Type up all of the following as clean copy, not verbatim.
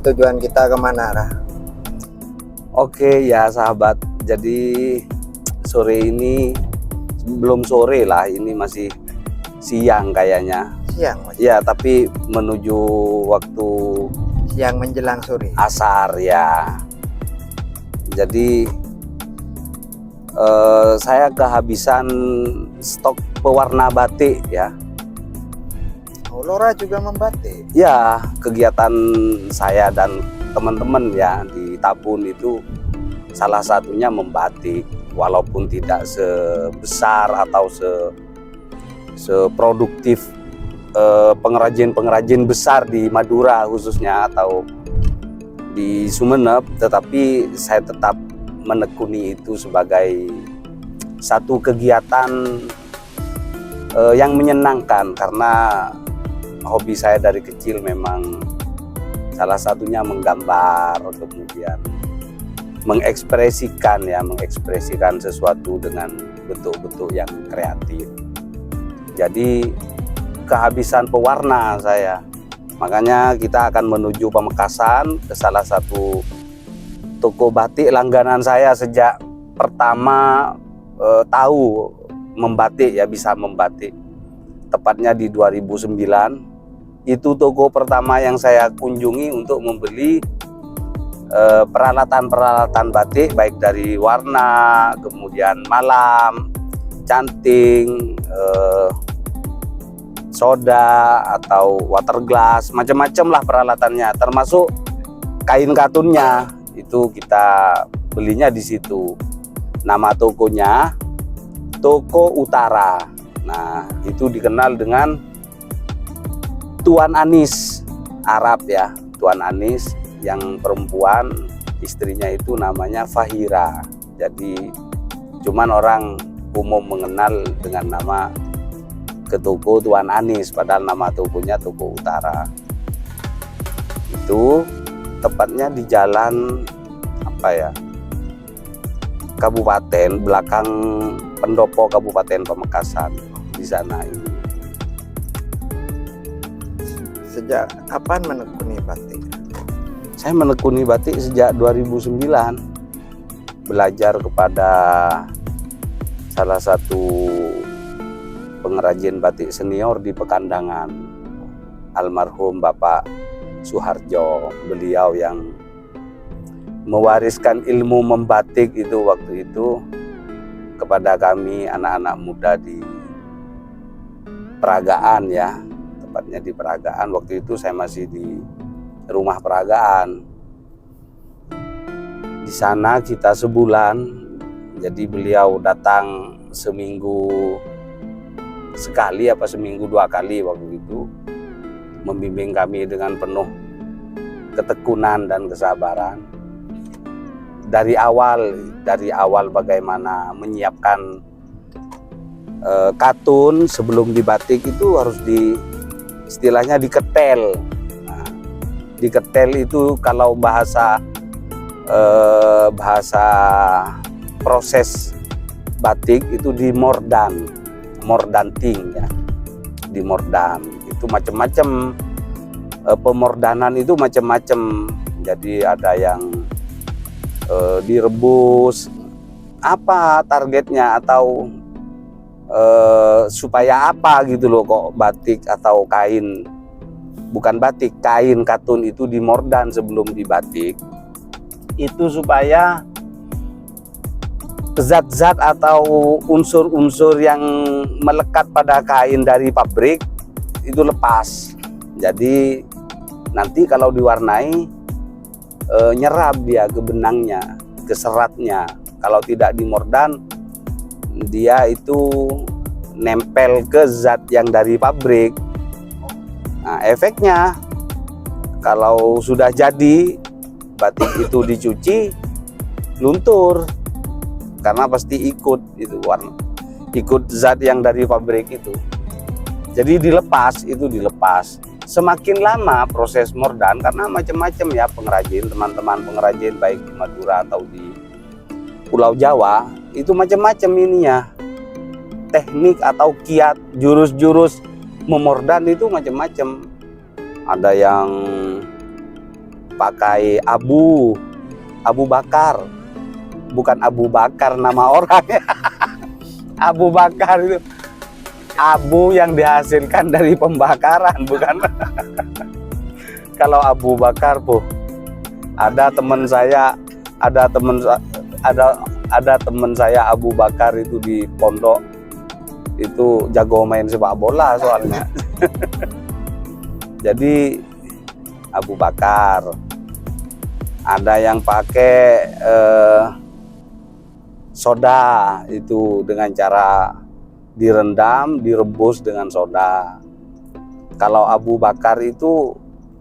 tujuan kita kemana, Ra? Oke ya sahabat, jadi sore ini belum sore lah, ini masih siang kayaknya. Siang, Mas. Ya, tapi menuju waktu Siang menjelang sore. asar ya. Jadi saya kehabisan stok pewarna batik ya. Oh, Lora juga membatik. Ya, kegiatan saya dan teman-teman ya di Tabun itu salah satunya membatik, walaupun tidak sebesar atau seproduktif pengrajin-pengrajin besar di Madura khususnya atau di Sumeneb, tetapi saya tetap menekuni itu sebagai satu kegiatan yang menyenangkan, karena hobi saya dari kecil memang salah satunya menggambar, kemudian mengekspresikan sesuatu dengan bentuk-bentuk yang kreatif. Jadi kehabisan pewarna saya, makanya kita akan menuju Pamekasan ke salah satu toko batik langganan saya sejak pertama tahu membatik ya, bisa membatik, tepatnya di 2009. Itu toko pertama yang saya kunjungi untuk membeli peralatan-peralatan batik, baik dari warna, kemudian malam, canting, soda atau water glass, macam-macam lah peralatannya, termasuk kain katunnya. Itu kita belinya di situ. Nama tokonya Toko Utara. Nah, itu dikenal dengan Tuan Anis, Arab ya, Tuan Anis, yang perempuan, istrinya itu namanya Fahira. Jadi cuman orang umum mengenal dengan nama ke toko Tuan Anis, padahal nama tokonya Toko Utara. Itu tepatnya di jalan apa ya, Kabupaten, belakang pendopo Kabupaten Pamekasan, di sana ini. Sejak kapan menekuni batik? Saya menekuni batik sejak 2009, belajar kepada salah satu pengrajin batik senior di Pekandangan, almarhum Bapak Suharjo. Beliau yang mewariskan ilmu membatik itu waktu itu kepada kami anak-anak muda di Peragaan ya, tepatnya di Peragaan. Waktu itu saya masih di rumah Peragaan. Di sana kita sebulan, jadi beliau datang seminggu sekali apa seminggu 2 kali waktu itu, membimbing kami dengan penuh ketekunan dan kesabaran. Dari awal bagaimana menyiapkan katun sebelum dibatik itu harus istilahnya diketel. Nah, diketel itu kalau bahasa proses batik itu mordanting ya, di mordan itu macam-macam. Pemordanan itu macam-macam, jadi ada yang direbus, apa targetnya, atau supaya apa gitu loh, kok batik atau kain, bukan batik, kain katun itu dimordan sebelum dibatik, itu supaya zat-zat atau unsur-unsur yang melekat pada kain dari pabrik itu lepas. Jadi nanti kalau diwarnai nyerap dia ke benangnya, ke seratnya. Kalau tidak dimordan, dia itu nempel ke zat yang dari pabrik. Nah, efeknya kalau sudah jadi batik itu dicuci, luntur, karena pasti ikut itu warna, ikut zat yang dari pabrik itu. Jadi dilepas. Semakin lama proses mordan, karena macam-macam ya pengrajin, teman-teman pengrajin baik di Madura atau di Pulau Jawa, itu macam-macam ininya, teknik atau kiat, jurus-jurus memordan itu macam-macam. Ada yang pakai Abu Bakar, bukan Abu Bakar nama orang ya. Abu Bakar itu abu yang dihasilkan dari pembakaran, bukan. Kalau Abu Bakar, Bu, ada teman saya Abu Bakar itu di pondok itu jago main sepak bola soalnya. Jadi Abu Bakar. Ada yang pakai soda itu dengan cara direndam, direbus dengan soda. Kalau Abu Bakar itu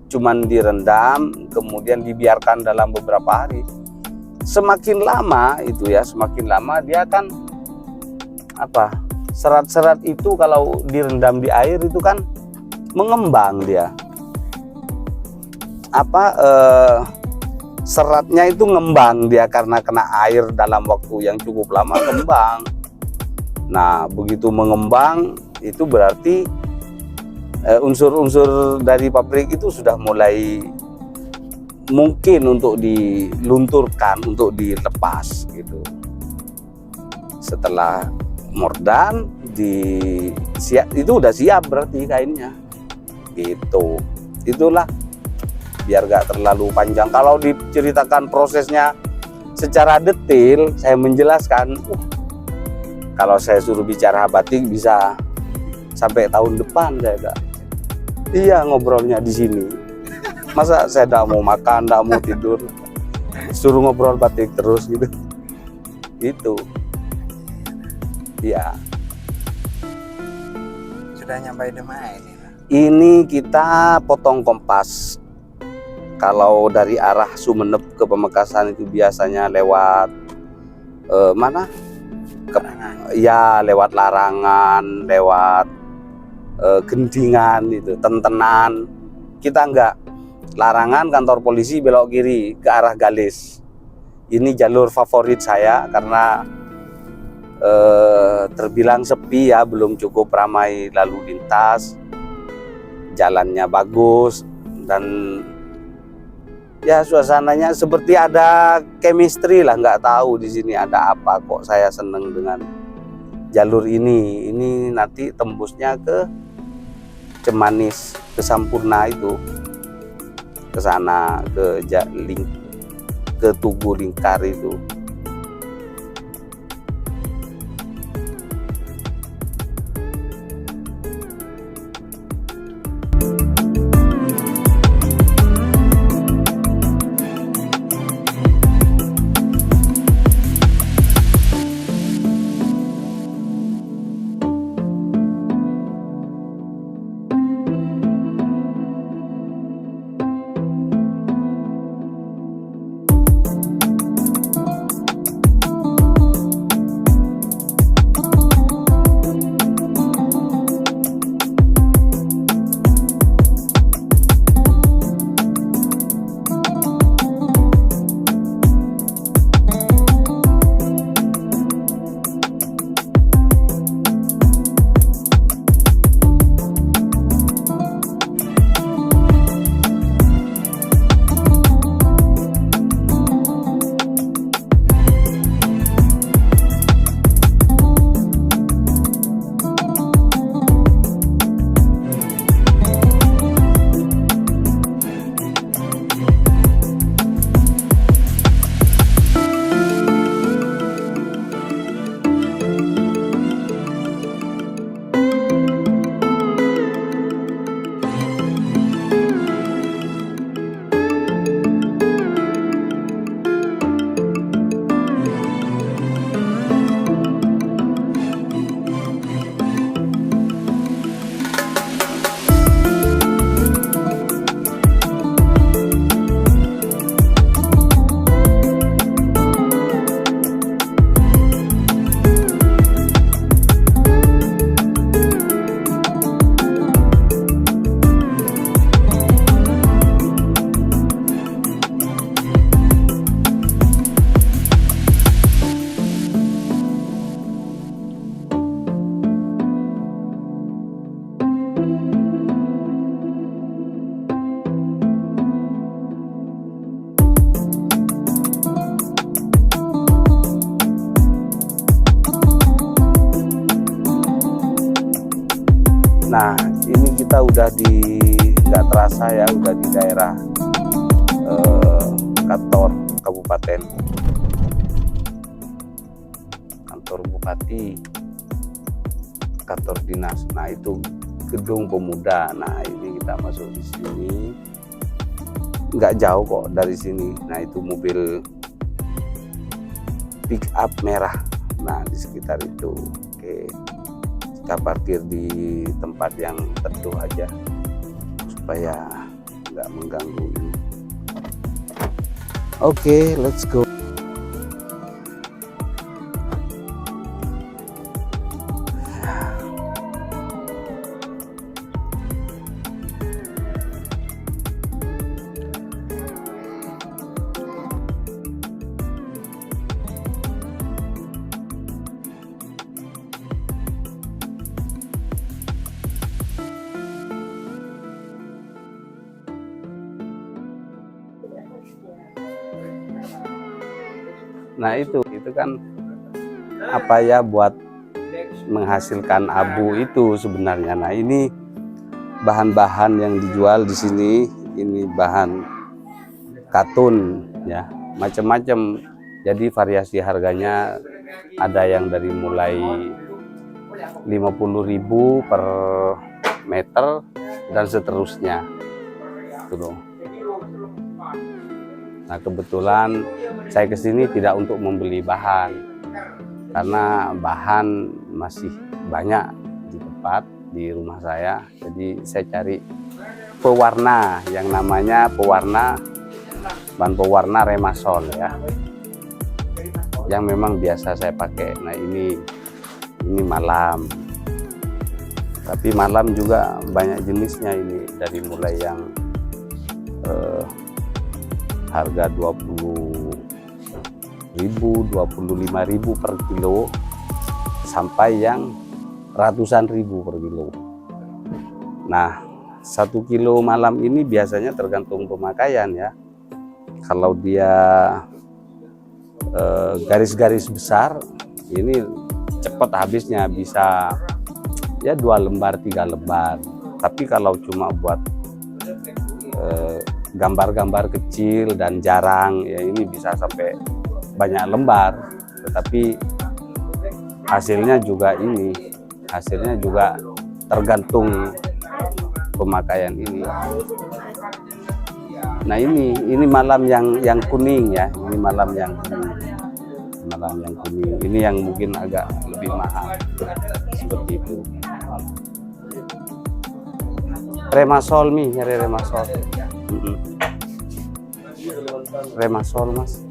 cuman direndam, kemudian dibiarkan dalam beberapa hari. Semakin lama itu ya, semakin lama dia kan serat-serat itu kalau direndam di air itu kan mengembang dia. Seratnya itu ngembang dia karena kena air dalam waktu yang cukup lama ngembang. Nah, begitu mengembang itu berarti unsur-unsur dari pabrik itu sudah mulai mungkin untuk dilunturkan, untuk dilepas gitu. Setelah mordan itu udah siap berarti kainnya gitu. Itulah, biar gak terlalu panjang kalau diceritakan prosesnya secara detail, saya menjelaskan kalau saya suruh bicara batik bisa sampai tahun depan saya gak. Iya, ngobrolnya di sini. Masa saya gak mau makan, gak mau tidur, suruh ngobrol batik terus gitu. Gitu. Iya. Sudah nyampe di mana ini? Ini kita potong kompas. Kalau dari arah Sumeneb ke Pamekasan itu biasanya lewat mana? Ya, lewat Larangan, lewat Gendingan itu, Tentenan. Kita enggak. Larangan kantor polisi, belok kiri ke arah Galis. Ini jalur favorit saya karena terbilang sepi ya, belum cukup ramai lalu lintas, jalannya bagus, dan ya suasananya seperti ada chemistry lah. Nggak tahu di sini ada apa kok saya seneng dengan jalur ini. Ini nanti tembusnya ke Cemanis, ke Sampurna itu, ke sana, ke Tugu Lingkar itu. Nah, ini kita udah di, nggak terasa ya, udah di daerah kantor kabupaten, kantor bupati, kantor dinas. Nah, itu gedung pemuda. Nah, ini kita masuk di sini, nggak jauh kok dari sini. Nah, itu mobil pick up merah. Nah, di sekitar itu. Oke, kita parkir di tempat yang teduh aja supaya nggak mengganggu ini. Oke, let's go. Nah, itu kan apa ya, buat menghasilkan abu itu sebenarnya. Nah, ini bahan-bahan yang dijual di sini, ini bahan katun ya, macam-macam. Jadi variasi harganya ada yang dari mulai 50.000 per meter dan seterusnya. Gitu. Nah, kebetulan saya kesini tidak untuk membeli bahan, karena bahan masih banyak di tempat di rumah saya. Jadi saya cari pewarna yang namanya bahan pewarna Remasol ya, yang memang biasa saya pakai. Nah, ini malam, tapi malam juga banyak jenisnya. Ini dari mulai yang harga 20.000, 25.000 per kilo, sampai yang ratusan ribu per kilo. Nah, 1 kilo malam ini biasanya tergantung pemakaian ya. Kalau dia garis-garis besar, ini cepat habisnya, bisa ya 2 lembar 3 lembar. Tapi kalau cuma buat gambar-gambar kecil dan jarang ya, ini bisa sampai banyak lembar. Tetapi hasilnya juga tergantung pemakaian ini. Nah, ini malam yang kuning ya, ini malam yang kuning, ini yang mungkin agak lebih mahal seperti itu. Remasol nih, nyari Remasol. Remasol mas.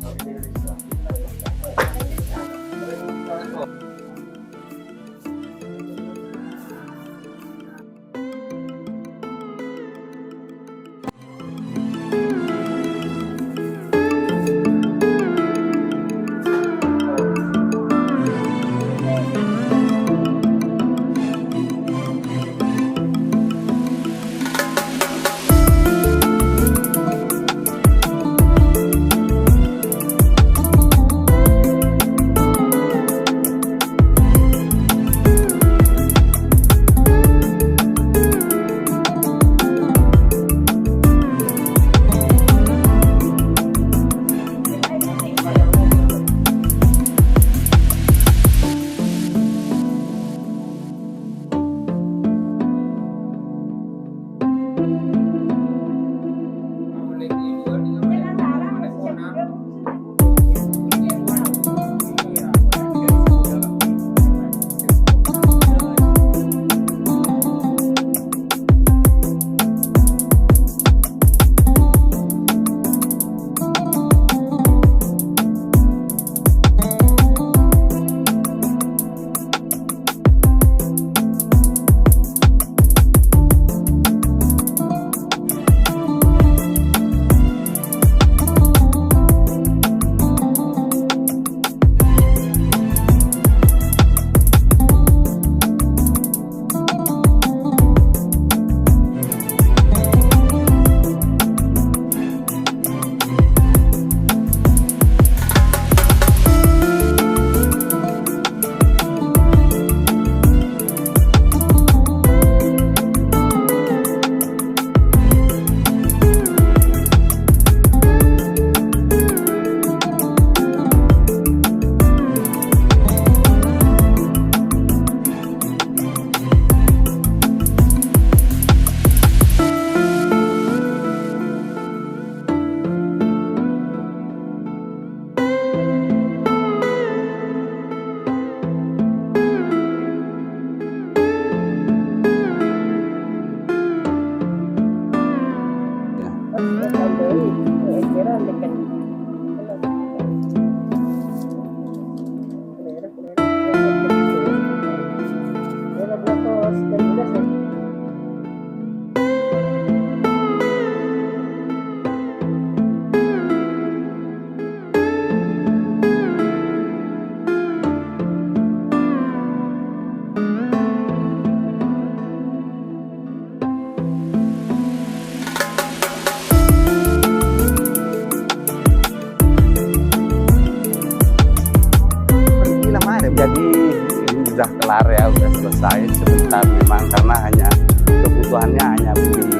udah kelar ya, udah selesai sebentar memang, karena hanya kebutuhannya hanya beli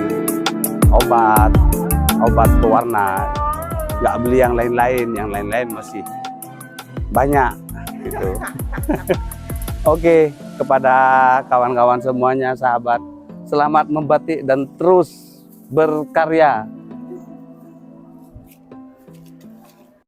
obat pewarna, nggak beli yang lain masih banyak gitu. Oke, kepada kawan-kawan semuanya, sahabat, selamat membatik dan terus berkarya.